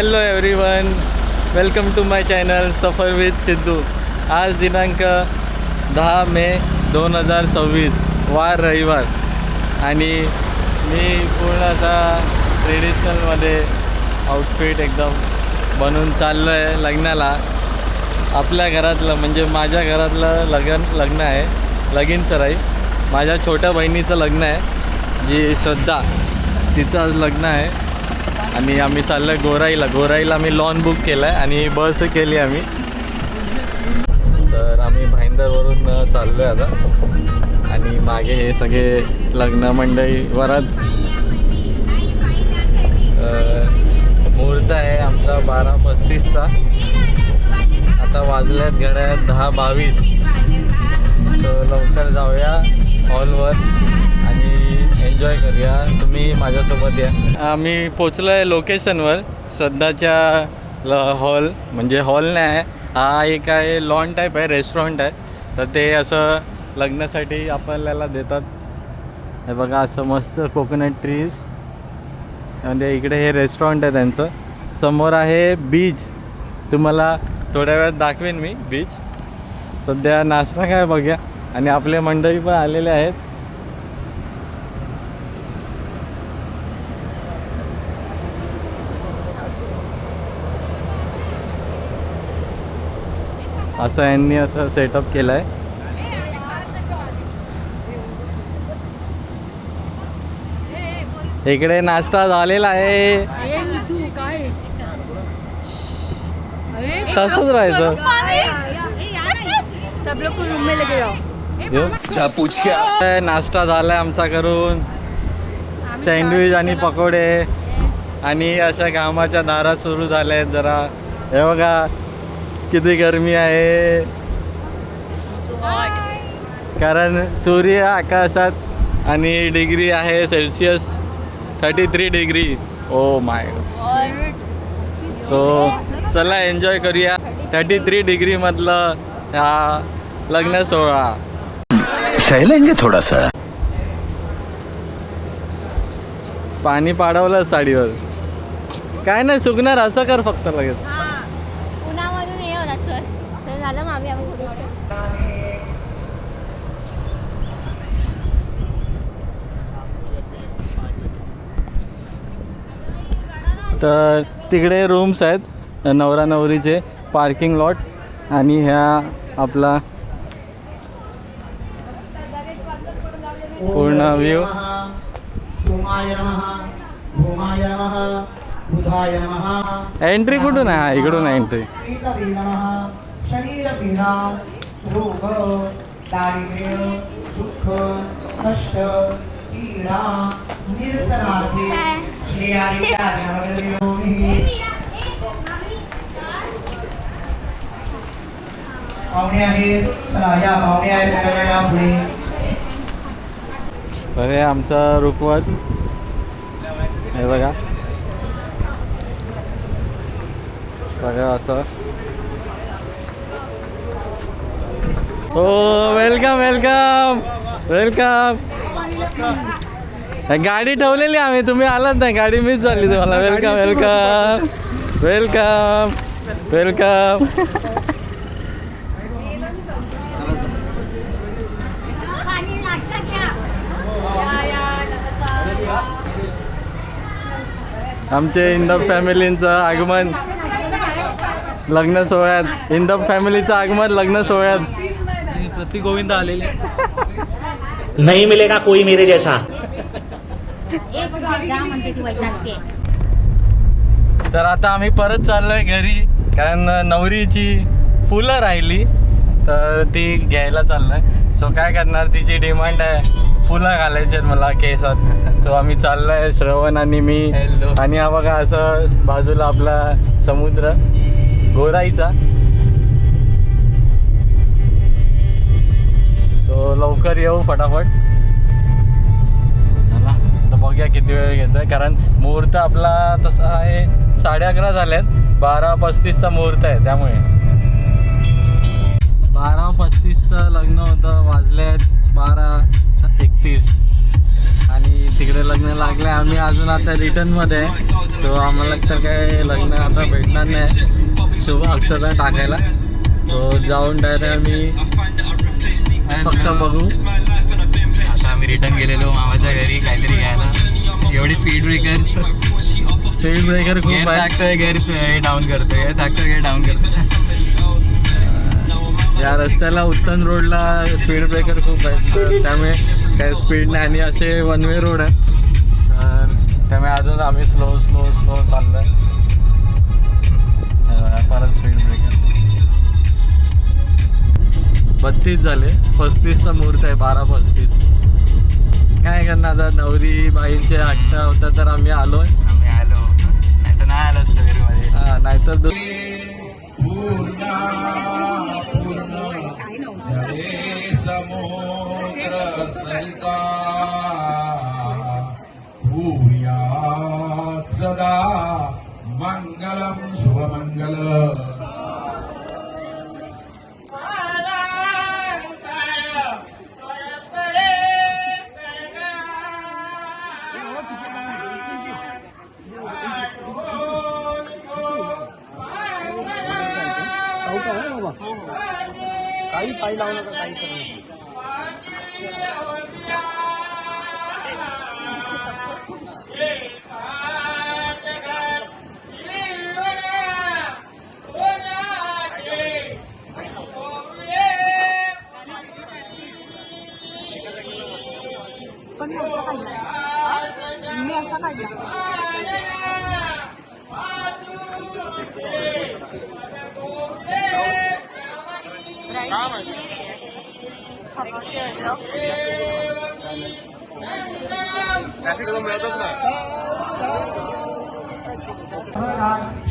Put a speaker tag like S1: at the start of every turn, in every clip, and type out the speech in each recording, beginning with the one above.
S1: Hello everyone, welcome to my channel सफर with Siddhu. आज दिनांक 10 मे 2026 वार रविवार आणि मी पूर्ण असा ट्रेडिशनलमध्ये आउटफिट एकदम बनवून चाललो आहे लग्नाला. आपल्या घरातलं म्हणजे माझ्या घरातलं लग्न आहे, लगीन सराई. माझ्या छोट्या बहिणीचं लग्न आहे, जी श्रद्धा, तिचं आज लग्न आहे. आणि आम्ही चाललो आहे गोराईला मी लॉन बुक केलं आहे आणि बस केली आम्ही. तर आम्ही भाईंदरवरून चाललो आहे आता. आणि मागे हे सगळे लग्न मंडळी वरात. मुहूर्त आहे आमचा 12:35चा. आता वाजल्यात घड्याळात 10:22. सो लवकर जाऊया हॉलवर आणि एन्जॉय करूया. तुम्ही माझ्यासोबत या. आम्ही पोचलो आहे लोकेशनवर, श्रद्धाच्या हॉल. म्हणजे हॉल नाही आहे हा, एक आहे लॉन टाईप आहे, रेस्टॉरंट आहे. तर ते असं लग्नासाठी आपल्याला देतात. हे बघा असं मस्त कोकोनट ट्रीज. म्हणजे इकडे हे रेस्टॉरंट आहे त्यांचं. समोर आहे बीच, तुम्हाला थोड्या वेळात दाखवेन मी बीच. सध्या नाश्ता काय बघूया. आणि आपले मंडळी पण आलेले आहेत. असं यांनी असं सेटअप केलं आहे. इकडे नाश्ता झालेला आहे. तसंच राहायचं.
S2: सब लोग को रूम में लेके जाओ.
S1: नाश्ता झालाय आमचा करून. सँडविच आणि पकोडे आणि अशा कामाच्या धारा सुरू झाल्या आहेत जरा. हे बघा किती गरमी आहे, कारण सूर्य आकाशात आणि डिग्री आहे Celsius 33 degree. Oh my God. So चला एन्जॉय करूया 33 डिग्रीमधलं हा लग्न सोहळा.
S3: सहलेंगे थोडासा.
S1: पाणी पाडवलं साडीवर, काय नाही सुकणार. असं कर फक्त लगेच.
S2: उन्हामधून हे होणार. चल झालं मामी.
S1: तर तिकडे रूम्स आहेत नवरा नवरीचे, पार्किंग लॉट. आणि ह्या आपला पूर्ण व्ह्यू. एंट्री कुठून आहे? हा इकडून आहे एंट्री. बरे आमचा रुखवत. हे बघा सगळं असं. हो वेलकम वेलकम वेलकम. गाडी ठेवलेली आम्ही, तुम्ही आलात नाही, गाडी मिस झाली तुम्हाला. Welcome welcome welcome welcome. आमचे इंदब फॅमिलींचं आगमन लग्न सोहळ्यात. इंदब फॅमिलीचं आगमन लग्न सोहळ्यात. प्रतीक गोविंद आलेले.
S4: नहीं मिलेगा कोई मेरे जैसा.
S1: तर आता आम्ही परत चाललोय घरी, कारण नवरीची फुलं राहिली तर ती घ्यायला चाललोय. सो काय करणार, तिची डिमांड आहे फुलं घालायचे मला केसात. तो आम्ही चाललोय श्रवण आणि मी. आणि हा बघा असं बाजूला आपला समुद्र गोराईचा. सो लवकर येऊ फटाफट. चला तर बघूया किती वेळ घेतोय, कारण मुहूर्त आपला तसा आहे 11:30 झाल्यात. 12:35चा मुहूर्त आहे, त्यामुळे 12:35चं लग्न होतं. वाजलेत 12:31 आणि तिकडे लग्न लागले. आम्ही अजून आता रिटर्नमध्ये आहे. सो आम्हाला तर काय लग्न आता भेटणार नाही शुभ अक्षता टाकायला. तो जाऊन डायरेक्ट आम्ही फक्त बघू.
S5: आता आम्ही रिटर्न गेलेलो मामाच्या घरी काहीतरी घ्यायला. एवढी स्पीड ब्रेकर खूप टाकतोय, गेअर डाऊन करतोय, टाकतोय गेअर डाऊन करतोय.
S1: या रस्त्याला उत्तम रोडला स्पीड ब्रेकर खूप आहेत, तर त्यामुळे काही स्पीड नाही आणि असे वन वे रोड आहे, तर त्यामुळे अजून आम्ही स्लो चाललो आहे. परत स्पीड ब्रेकर 32 झाले, 35चा मुहूर्त आहे, 12:35. काय करणार आता, नवरी बाईंचे आठटा होता तर आम्ही आलोय.
S5: नाही तर नाही आलो असतो घरीमध्ये.
S1: हा नाहीतर
S6: सदा मंगलम शुभमंगल.
S7: काही पाय लावू नका, काही करू नका. मी असा काढला.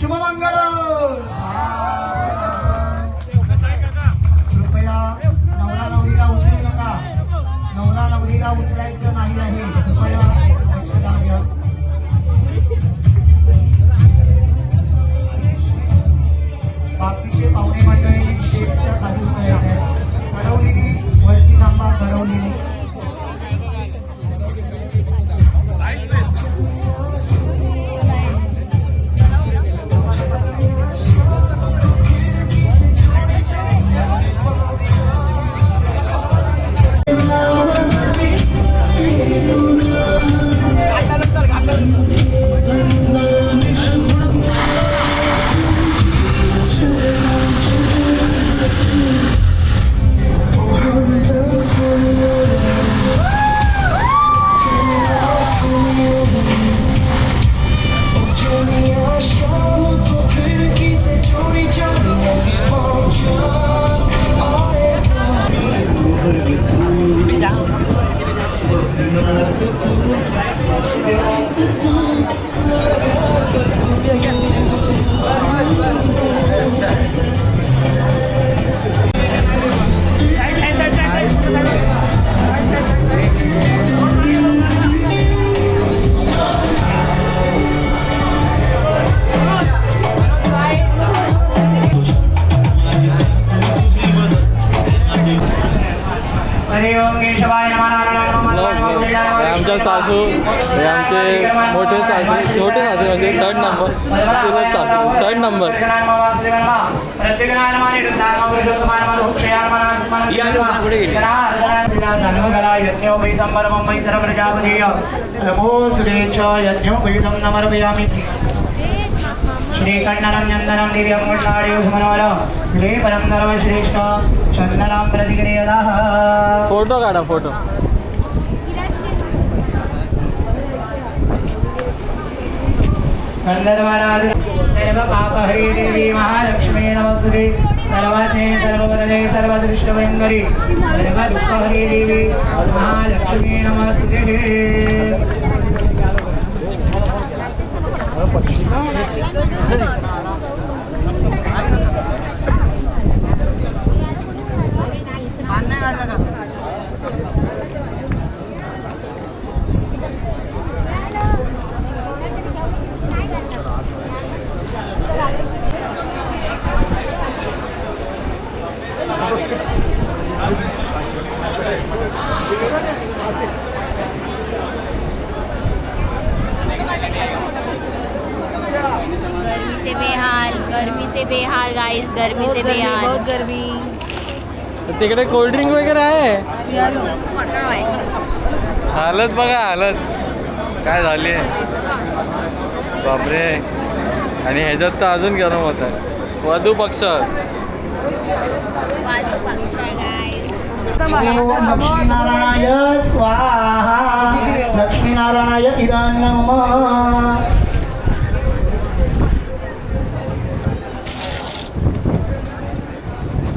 S7: शुभमंगल. कृपया नवरा नवरीला उचलू नका, नवरा नवरीला उचलायचं नाही आहे. कृपया बाकीचे पाहुणे मंडळी शेतच्या खाली उभे आहेत. घडवलेली वरती थांबा, घडवलेली.
S1: आमच्या सासू हे आमचे मोठे सासरे, छोटे सासरे म्हणजे 3rd नंबर, चुलत सासरे 3rd नंबर.
S7: श्रीकंडनं चंदनं दिव्यं मुषाढ्यो सुमनोरं लेपनं सर्वश्रेष्ठ चंदनं प्रतिक्रियतः.
S1: फोटो काढा, फोटो.
S7: गंधर्वराज सर्व पापहरी देवी महालक्ष्मी नमस्ते. सर्वज्ञे सर्ववरदे सर्वदृष्टभयंकरी सर्व दुःखहरी देवी महालक्ष्मी नमस्ते.
S2: से बेहाल गाइस, गर्मी से बेहाल, बहुत गर्मी।
S1: तिकडे कोल्ड्रिंक वगैरे आहे.
S2: पटाव आहे.
S1: हालत बघा हालत काय झाली आहे बापरे. आणि ह्याच्यात तर अजून गरम होत आहे. वधू पक्ष
S2: वाजू पक्ष आहे गाइस.
S7: लक्ष्मीनारायणाय स्वाहा. लक्ष्मीनारायणाय इदं नमः.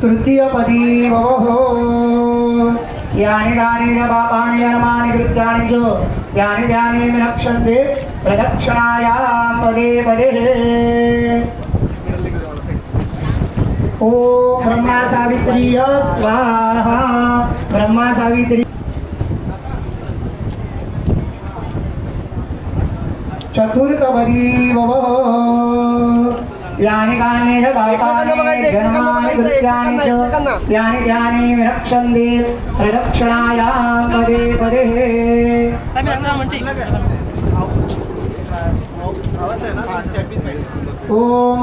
S7: तृतीयपदी भवो. यानि दानि पापानि कर्माणि कृत्यानि च यानि ध्यानि विनक्ष्यन्ते प्रदक्षिणायां पदे पदे. ॐ ब्रह्मा सावित्र्य स्वाहा. ब्रह्मा सावित्री. चतुर्थपदी भवो. यानि कानि च पापानि जन्मानि कृत्यानि च यानि ध्यानि विनक्ष्यन्ते प्रदक्षिणायां पदे पदे. ॐ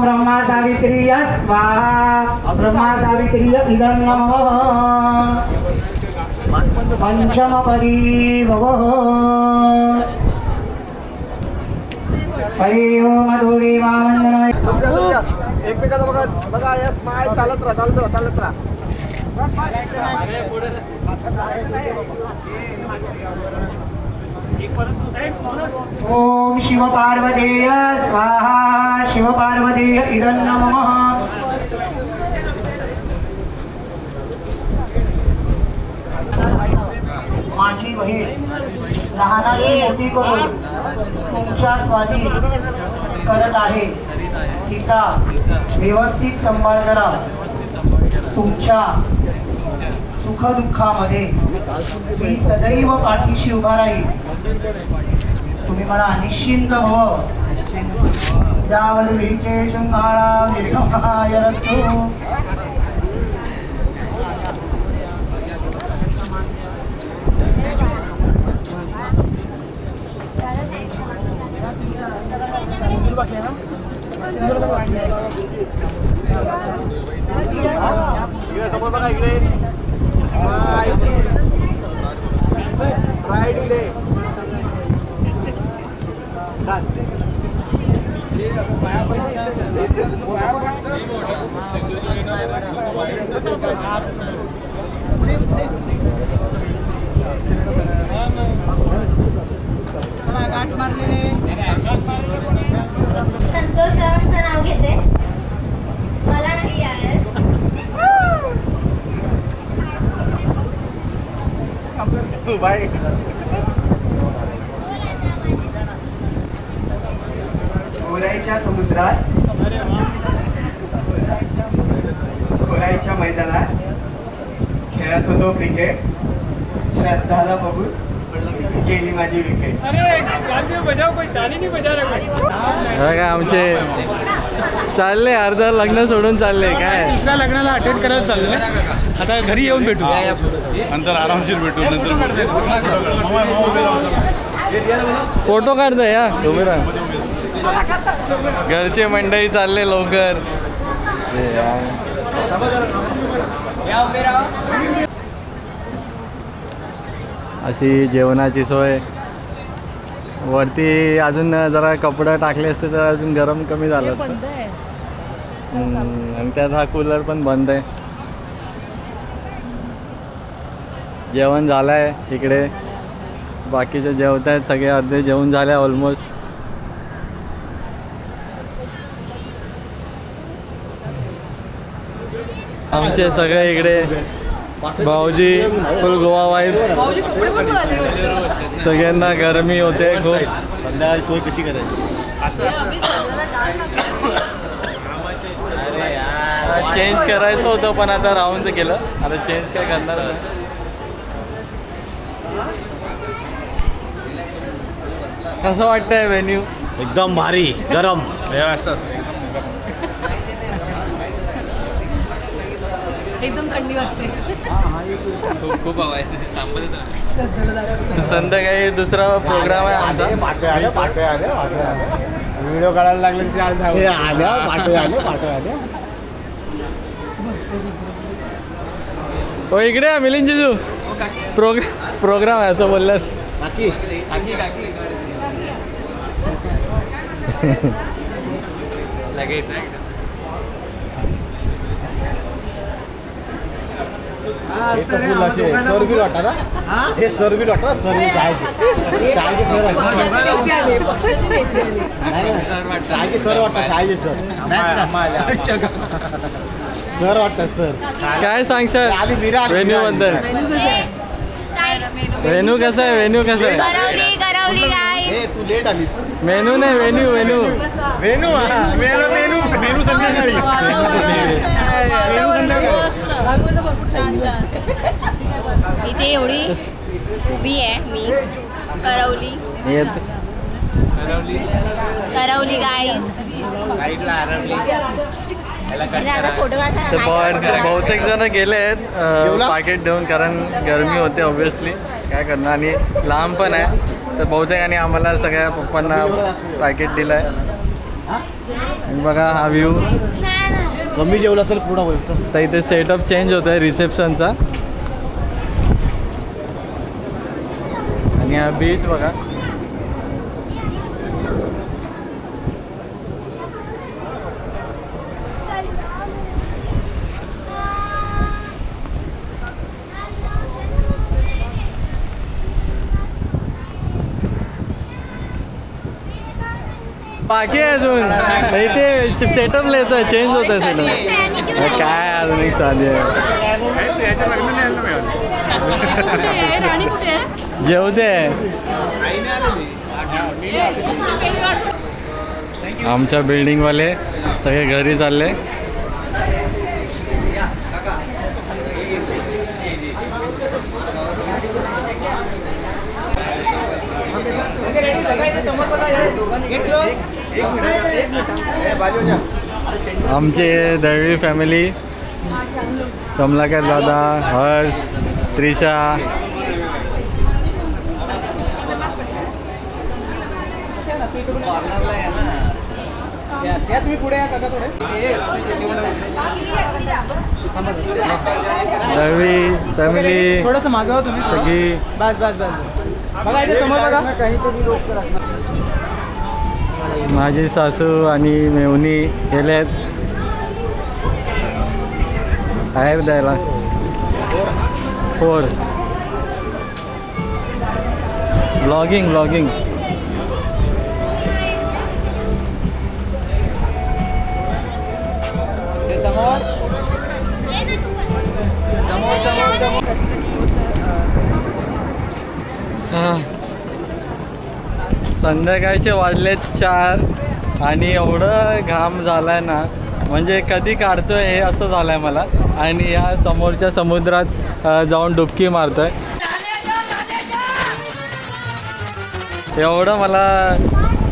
S7: ब्रह्मा सावित्र्य स्वाहा. ब्रह्मा सावित्र्य इदं नमः. पंचमपदी भवः. हरि ओम देवावंदन.
S8: एकमेकाचा बघा बघा या स्माईल चालत राहा चालत राहा चालत राहा.
S7: ओम शिव पार्वतीय स्वाहा. शिव पार्वतीय इदं नमः. माझी बहीण लहानाची मोठी करून तुमच्या स्वाधीन करत आहे. तिचा व्यवस्थित सांभाळ करा. तुमच्या सुखदुःखामध्ये मी सदैव पाठीशी उभा राहील. तुम्ही मला निश्चिंत भव. यावद्वीचे शृंगारा निर्गमाय रस्तु.
S8: इकडे समोर बघा इकडे राईट इकडे.
S2: संतोष रावांचं नाव घेते. मला नाही यायला.
S8: गोराईच्या समुद्रात गोराईच्या मैदानात खेळत होतो क्रिकेट. श्रद्धाला बघून गेली माझी विकेट.
S1: काय आमचे चालले अर्ध लग्न सोडून चालले काय.
S9: दुसऱ्या लग्नाला अटेंड करायला चाललोय. आता घरी येऊन भेटू. नंतर आरामशीर भेटू. नंतर
S1: फोटो काढतोय या तुम्ही ना. घरचे मंडळी चालले लवकर. अशी जेवणाची सोय. वरती अजून जरा कपडे टाकले असते तर अजून गरम कमी झालं असतं. आणि त्यात हा कूलर पण बंद आहे. जेवण झालं आहे इकडे. बाकीचे जेवत आहेत सगळे. अर्धे जेवण झाले ऑलमोस्ट. आमचे सगळे इकडे भाऊजी फुल गोवा वाईफ. सगळ्यांना गरमी होते खूप.
S4: सोय कशी करायची.
S1: चेंज करायचं होतं पण आता राहून तर केलं. आता चेंज काय करणार नाही. कसं वाटतंय व्हेन्यू.
S4: एकदम भारी गरम.
S10: एकदम थंडी वाजते.
S5: खूप खूप हवा आहे.
S10: श्रद्धाला दाखव.
S1: संध्याकाळी दुसरा प्रोग्राम आहे आमचा.
S8: व्हिडिओ काढायला लागले की आज आल्या पाठवे आल्या
S1: हो इकडे या मिलिंद जिजू. प्रोग्राम आहे असं बोललात.
S8: काकी
S5: लगेच
S8: सरबीर वाटतात हे सरबीर वाटतात सरबीर शाळेचे सर
S10: पक्षाचे नेते आले.
S8: शाळेचे सर वाटतात शाळेचे सर सर वाटतात सर.
S1: काय सांगशाल
S8: आधी विराट
S1: वेन्यू बद्दल? वेन्यू कसं आहे? वेन्यू कसं आहे?
S2: करवली गाईस.
S8: हे तू लेट आलीस.
S1: मेनू नाही वेन्यू वेन्यू.
S8: मेनू मेनू संध्याकाळी
S10: भरपूर छान छान.
S2: इथे एवढी उभी आहे मी. करवली गाईस. फोटो
S1: तर बहुतेक जण गेले आहेत पाकिट देऊन, कारण गरमी होते ऑब्विसली, काय करणार, आणि लांब पण आहे. तर बहुतेकांनी आम्हाला सगळ्या पप्पांना पॅकेट दिलं आहे. बघा हा व्ह्यू.
S8: कमी जेवलं असेल पुढं होईल.
S1: तर इथे सेटअप चेंज होत आहे रिसेप्शनचा. आणि हा बीच बघा. बाकी आहे अजून. तर इथे सेटअप येतोय, चेंज होत आहे सेटअप. काय अजून एक शादी आहे.
S10: राणी कुठे आहे?
S1: जेवते. आमच्या बिल्डिंगवाले सगळे घरी चालले. आमचे दळवी फॅमिली, कमलाकर दादा, हर्ष, त्रिशा. दळवी फॅमिली
S8: थोडंसं मागवा तुम्ही
S1: सगळी.
S8: बस बघा इथे समोर बघा.
S1: माझी सासू आणि मेवणी गेलेत बाहेर द्यायला. 4 ब्लॉगिंग. संध्याकाळचे वाजलेत 4 आणि एवढं घाम झालाय ना, म्हणजे कधी काढतोय हे असं झालंय मला. आणि या समोरच्या समुद्रात जाऊन डुबकी मारतोय. एवढं मला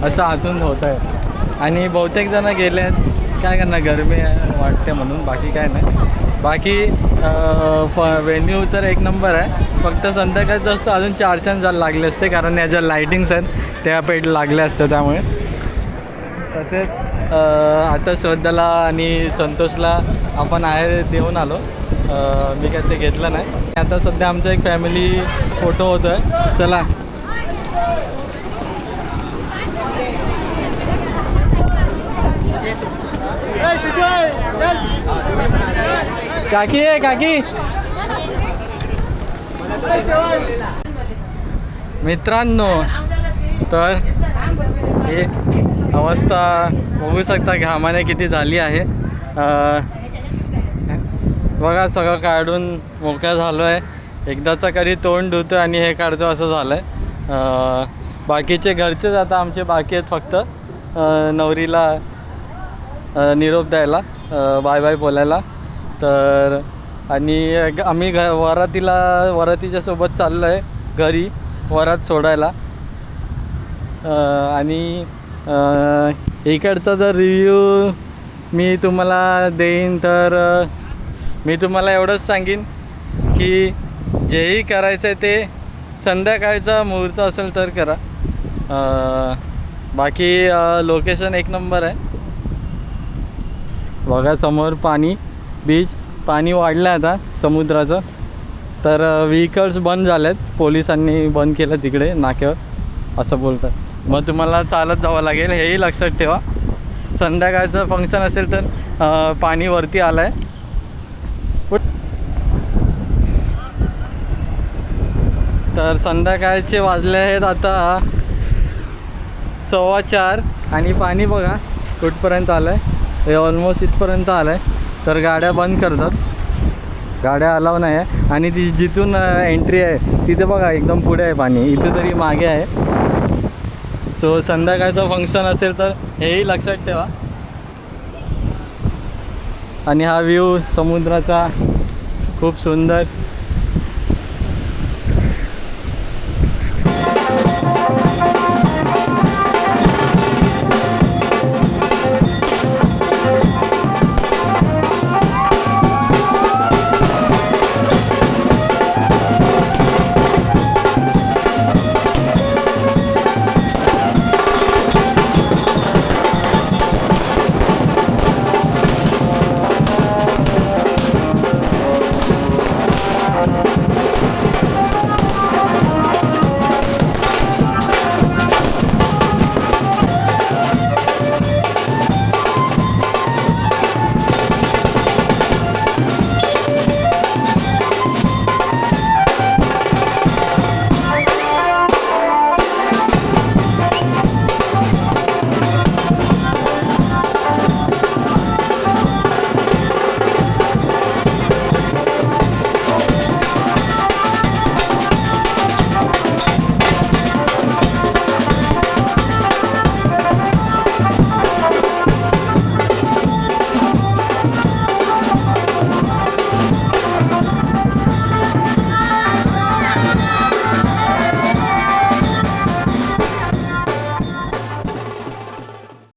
S1: असं आतून होत आहे. आणि बहुतेक जण गेले आहेत, काय करणार, गरमी वाटते म्हणून, बाकी काय नाही. बाकी वेन्यू तर एक नंबर आहे. फक्त संध्याकाळचं असतं अजून 4 छान लागले असते, कारण या ज्या लायटिंग्स आहेत त्या पेट लागल्या असत्या त्यामुळे. तसेच आता श्रद्धाला आणि संतोषला आपण आहे देऊन आलो. मी काय ते घेतलं नाही. आता सध्या आमचा एक फॅमिली फोटो होतो आहे. चला. काकी आहे काकी. मित्रांनो, तर ही अवस्था बघू शकता घामाने किती झाली आहे. बघा सगळं काढून मोकळा झालो आहे. एकदाचा कधी तोंड धुतो आणि हे काढतो असं झालं आहे. बाकीचे घरचेच आता आमचे बाकी आहेत फक्त नवरीला निरोप द्यायला, बाय बाय बोलायला. तर आणि आम्ही वरातीच्या सोबत चाललो आहे घरी वरात सोडायला. आणि इकडचा जर रिव्ह्यू मी तुम्हाला देईन तर मी तुम्हाला एवढंच सांगेन की जेही करायचं आहे ते संध्याकाळचा मुहूर्त असेल तर करा. बाकी लोकेशन एक नंबर आहे. बघा समोर पाणी, बीच, पाणी वाढलं आहे आता समुद्राचं. तर व्हेकल्स बंद झालेत, पोलिसांनी बंद केलं तिकडे नाक्यावर असं बोलतात. मग तुम्हाला चालत जावं लागेल, हेही लक्षात ठेवा. संध्याकाळचं फंक्शन असेल तर पाणी वरती आलं आहे. तर संध्याकाळचे वाजले आहेत आता 4:15 आणि पाणी बघा कुठपर्यंत आलं आहे. हे ऑलमोस्ट इथपर्यंत आलं आहे. तर गाड्या बंद करतात, गाड्या अलाव नाही आहे. आणि ती जिथून एंट्री आहे तिथे बघा एकदम पुढे आहे पाणी, इथे तरी मागे आहे. सो संध्याकाळचं फंक्शन असेल तर हेही लक्षात ठेवा. आणि हा व्ह्यू समुद्राचा खूप सुंदर.